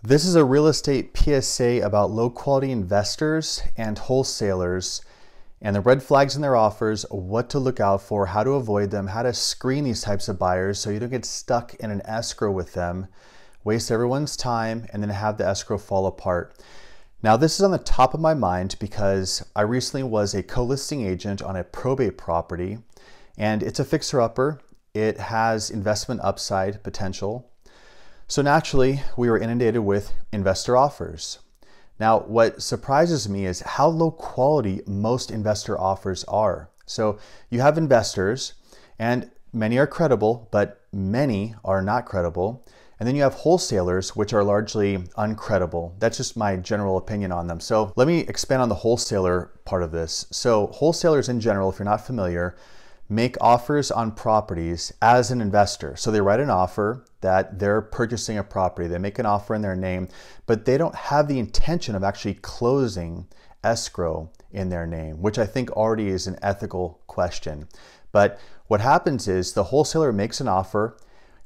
This is a real estate PSA about low quality investors and wholesalers and the red flags in their offers, what to look out for, how to avoid them, how to screen these types of buyers so you don't get stuck in an escrow with them, waste everyone's time, and then have the escrow fall apart. Now, this is on the top of my mind because I recently was a co-listing agent on a probate property, and it's a fixer-upper. It has investment upside potential. So naturally, we were inundated with investor offers. Now, what surprises me is how low quality most investor offers are. So you have investors, and many are credible, but many are not credible. And then you have wholesalers, which are largely uncredible. That's just my general opinion on them. So let me expand on the wholesaler part of this. So wholesalers in general, if you're not familiar, make offers on properties as an investor. So they write an offer that they're purchasing a property. They make an offer in their name, but they don't have the intention of actually closing escrow in their name, which I think already is an ethical question. But what happens is the wholesaler makes an offer,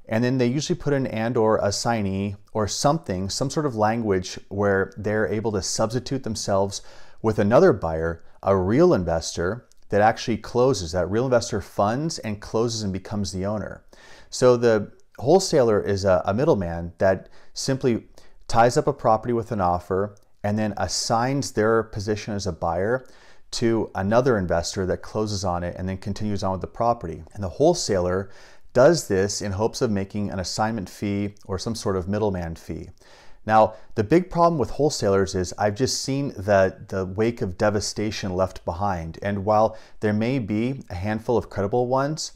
and then they usually put an and or assignee or something, some sort of language where they're able to substitute themselves with another buyer, a real investor, that actually closes. That real investor funds and closes and becomes the owner. So the wholesaler is a middleman that simply ties up a property with an offer and then assigns their position as a buyer to another investor that closes on it and then continues on with the property. And the wholesaler does this in hopes of making an assignment fee or some sort of middleman fee. Now, the big problem with wholesalers is I've just seen the wake of devastation left behind. And while there may be a handful of credible ones,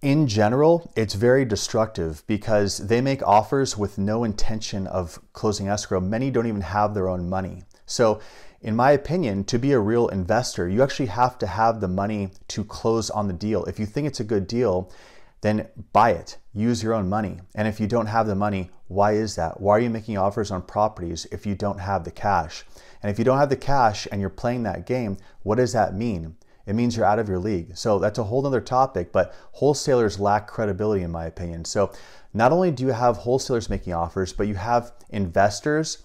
in general, it's very destructive because they make offers with no intention of closing escrow. Many don't even have their own money. So in my opinion, to be a real investor, you actually have to have the money to close on the deal. If you think it's a good deal, then buy it, use your own money. And if you don't have the money, why is that? Why are you making offers on properties if you don't have the cash? And if you don't have the cash and you're playing that game, what does that mean? It means you're out of your league. So that's a whole other topic, but wholesalers lack credibility in my opinion. So not only do you have wholesalers making offers, but you have investors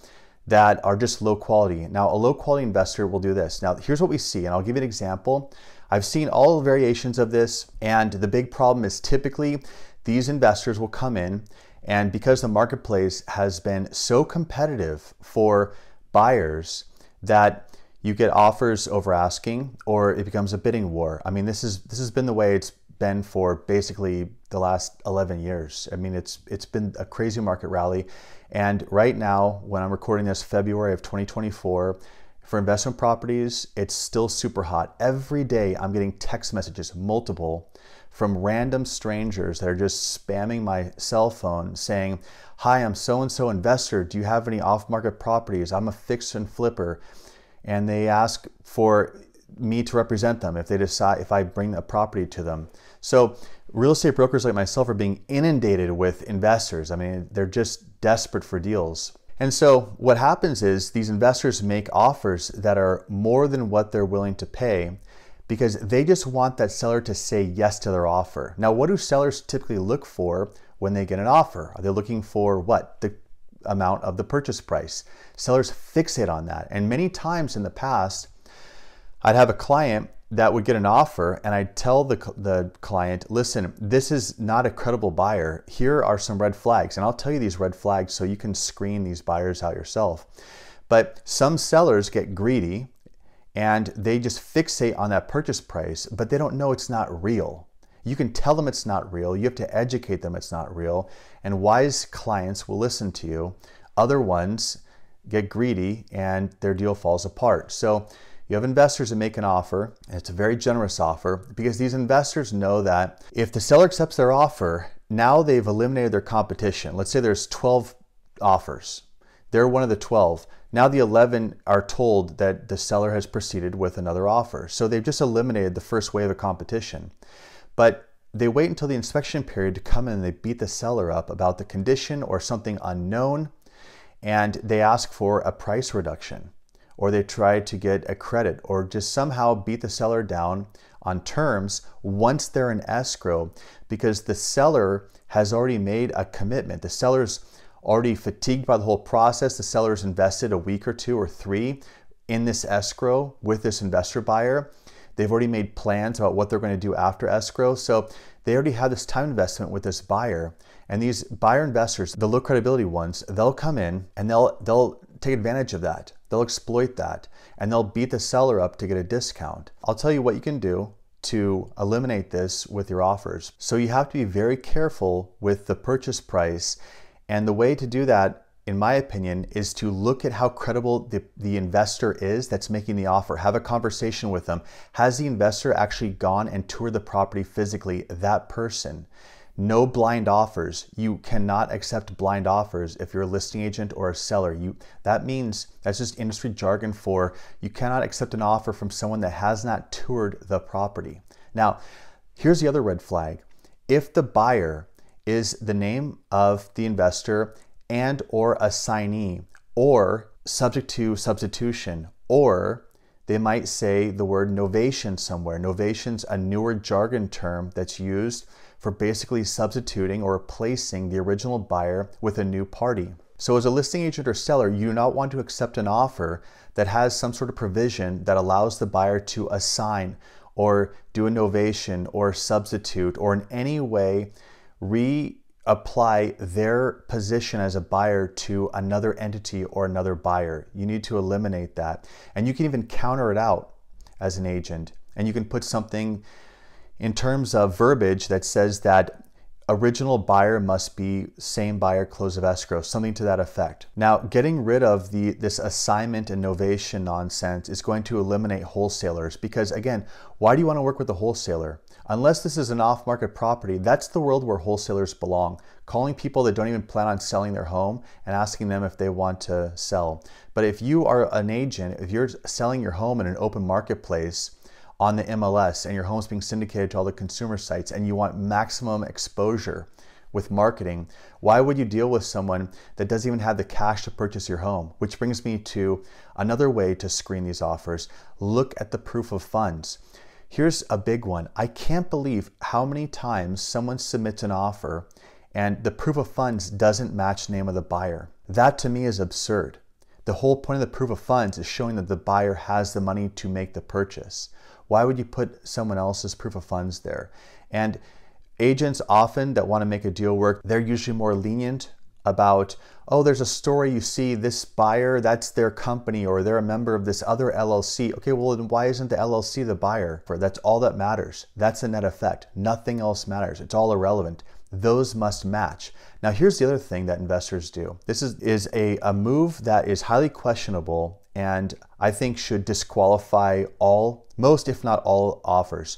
that are just low quality. Now, a low quality investor will do this. Now, here's what we see, and I'll give you an example. I've seen all variations of this, and the big problem is typically these investors will come in, and because the marketplace has been so competitive for buyers that you get offers over asking, or it becomes a bidding war. I mean, this has been the way it's been for basically the last 11 years. I mean, it's been a crazy market rally, and right now, when I'm recording this, February of 2024. For investment properties, it's still super hot. Every day I'm getting text messages, multiple, from random strangers that are just spamming my cell phone saying, "Hi, I'm so-and-so investor. Do you have any off-market properties? I'm a fix and flipper." And they ask for me to represent them if they decide, if I bring a property to them. So real estate brokers like myself are being inundated with investors. I mean, they're just desperate for deals. And so what happens is these investors make offers that are more than what they're willing to pay because they just want that seller to say yes to their offer. Now, what do sellers typically look for when they get an offer? Are they looking for what? The amount of the purchase price. Sellers fixate on that. And many times in the past, I'd have a client that would get an offer and I'd tell the client, listen, this is not a credible buyer. Here are some red flags. And I'll tell you these red flags so you can screen these buyers out yourself. But some sellers get greedy and they just fixate on that purchase price, but they don't know it's not real. You can tell them it's not real. You have to educate them it's not real. And wise clients will listen to you. Other ones get greedy and their deal falls apart. So you have investors that make an offer, and it's a very generous offer because these investors know that if the seller accepts their offer, now they've eliminated their competition. Let's say there's 12 offers. They're one of the 12. Now the 11 are told that the seller has proceeded with another offer. So they've just eliminated the first wave of competition. But they wait until the inspection period to come in and they beat the seller up about the condition or something unknown, and they ask for a price reduction, or they try to get a credit, or just somehow beat the seller down on terms once they're in escrow because the seller has already made a commitment. The seller's already fatigued by the whole process. The seller's invested a week or 2 or 3 in this escrow with this investor buyer. They've already made plans about what they're going to do after escrow. So they already have this time investment with this buyer. And these buyer investors, the low credibility ones, they'll come in and they'll take advantage of that. They'll exploit that and they'll beat the seller up to get a discount. I'll tell you what you can do to eliminate this with your offers. So you have to be very careful with the purchase price. And the way to do that, in my opinion, is to look at how credible the investor is that's making the offer. Have a conversation with them. Has the investor actually gone and toured the property physically? That person. No blind offers. You cannot accept blind offers if you're a listing agent or a seller. That means, that's just industry jargon for you cannot accept an offer from someone that has not toured the property. Now, here's the other red flag. If the buyer is the name of the investor and or assignee, or subject to substitution, or they might say the word novation somewhere. Novation's a newer jargon term that's used for basically substituting or replacing the original buyer with a new party. So as a listing agent or seller, you do not want to accept an offer that has some sort of provision that allows the buyer to assign or do a novation or substitute or in any way reapply their position as a buyer to another entity or another buyer. You need to eliminate that. And you can even counter it out as an agent. And you can put something in terms of verbiage that says that original buyer must be same buyer, close of escrow, something to that effect. Now, getting rid of this assignment and novation nonsense is going to eliminate wholesalers because, again, why do you want to work with a wholesaler? Unless this is an off-market property, that's the world where wholesalers belong. Calling people that don't even plan on selling their home and asking them if they want to sell. But if you are an agent, if you're selling your home in an open marketplace, on the MLS and your home's being syndicated to all the consumer sites and you want maximum exposure with marketing, why would you deal with someone that doesn't even have the cash to purchase your home? Which brings me to another way to screen these offers. Look at the proof of funds. Here's a big one. I can't believe how many times someone submits an offer and the proof of funds doesn't match the name of the buyer. That to me is absurd. The whole point of the proof of funds is showing that the buyer has the money to make the purchase. Why would you put someone else's proof of funds there? And agents often that want to make a deal work, they're usually more lenient about, oh, there's a story you see this buyer, that's their company or they're a member of this other LLC. Okay, well then why isn't the LLC the buyer? That's all that matters. That's the net effect. Nothing else matters. It's all irrelevant. Those must match. Now here's the other thing that investors do. This is a move that is highly questionable and I think should disqualify most if not all offers.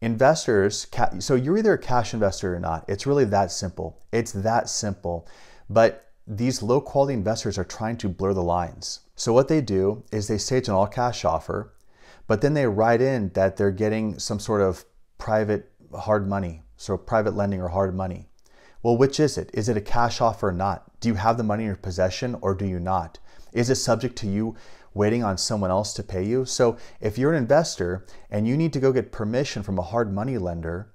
Investors, so you're either a cash investor or not. It's really that simple. It's that simple. But these low quality investors are trying to blur the lines. So what they do is they say it's an all cash offer, but then they write in that they're getting some sort of private hard money, so private lending or hard money. Well, which is it? Is it a cash offer or not? Do you have the money in your possession or do you not? Is it subject to you waiting on someone else to pay you? So if you're an investor and you need to go get permission from a hard money lender,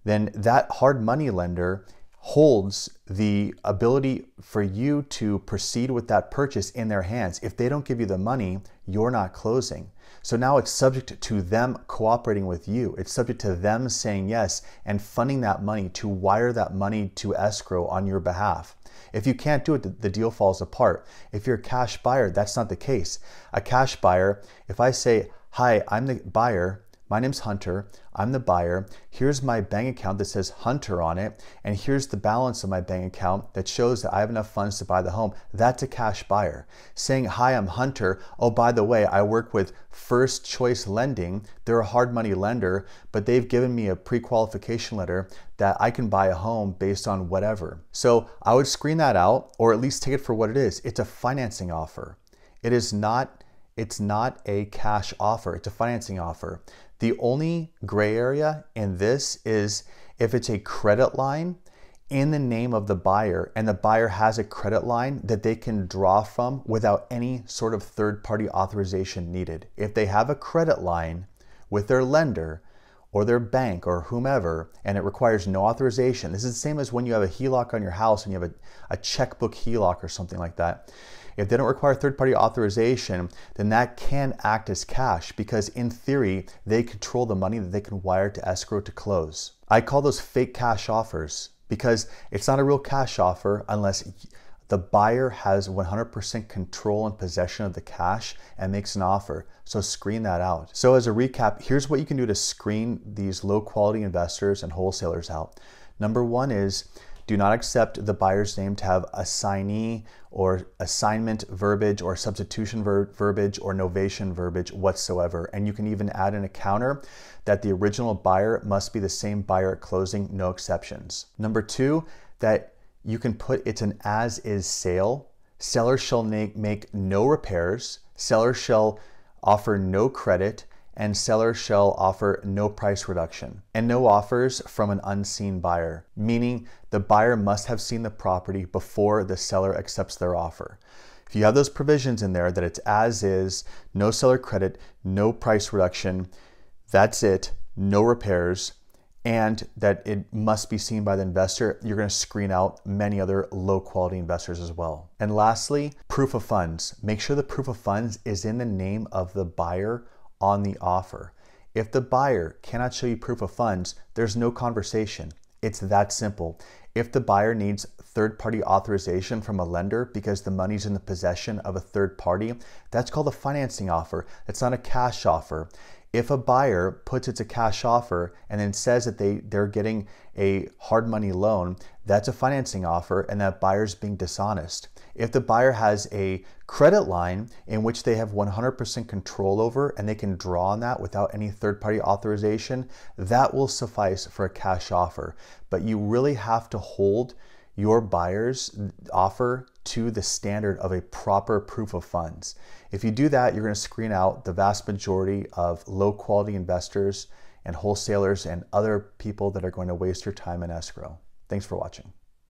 then that hard money lender holds the ability for you to proceed with that purchase in their hands. If they don't give you the money, you're not closing. So now it's subject to them cooperating with you. It's subject to them saying yes and funding that money to wire that money to escrow on your behalf. If you can't do it, the deal falls apart. If you're a cash buyer, that's not the case. A cash buyer, if I say, hi, I'm the buyer, my name's Hunter, I'm the buyer, here's my bank account that says Hunter on it, and here's the balance of my bank account that shows that I have enough funds to buy the home, that's a cash buyer. Saying, hi, I'm Hunter, oh, by the way, I work with First Choice Lending, they're a hard money lender, but they've given me a pre-qualification letter that I can buy a home based on whatever. So I would screen that out, or at least take it for what it is. It's a financing offer. It's not a cash offer, it's a financing offer. The only gray area in this is if it's a credit line in the name of the buyer and the buyer has a credit line that they can draw from without any sort of third-party authorization needed. If they have a credit line with their lender or their bank or whomever, and it requires no authorization. This is the same as when you have a HELOC on your house and you have a checkbook HELOC or something like that. If they don't require third-party authorization, then that can act as cash because in theory, they control the money that they can wire to escrow to close. I call those fake cash offers because it's not a real cash offer unless the buyer has 100% control and possession of the cash and makes an offer. So screen that out. So as a recap, here's what you can do to screen these low quality investors and wholesalers out. Number one is do not accept the buyer's name to have assignee or assignment verbiage or substitution verbiage or novation verbiage whatsoever. And you can even add in a counter that the original buyer must be the same buyer at closing, no exceptions. Number two, that you can put it's an as-is sale. Seller shall make no repairs. Seller shall offer no credit, and seller shall offer no price reduction, and no offers from an unseen buyer, meaning the buyer must have seen the property before the seller accepts their offer. If you have those provisions in there that it's as is, no seller credit, no price reduction, that's it, no repairs, and that it must be seen by the investor, you're going to screen out many other low quality investors as well. And lastly, proof of funds. Make sure the proof of funds is in the name of the buyer on the offer. If the buyer cannot show you proof of funds, there's no conversation. It's that simple. If the buyer needs third-party authorization from a lender because the money's in the possession of a third party, that's called a financing offer. It's not a cash offer. If a buyer puts it's a cash offer and then says that they're getting a hard money loan, that's a financing offer and that buyer's being dishonest. If the buyer has a credit line in which they have 100% control over and they can draw on that without any third-party authorization, that will suffice for a cash offer. But you really have to hold your buyer's offer to the standard of a proper proof of funds. If you do that, you're going to screen out the vast majority of low quality investors and wholesalers and other people that are going to waste your time in escrow. Thanks for watching.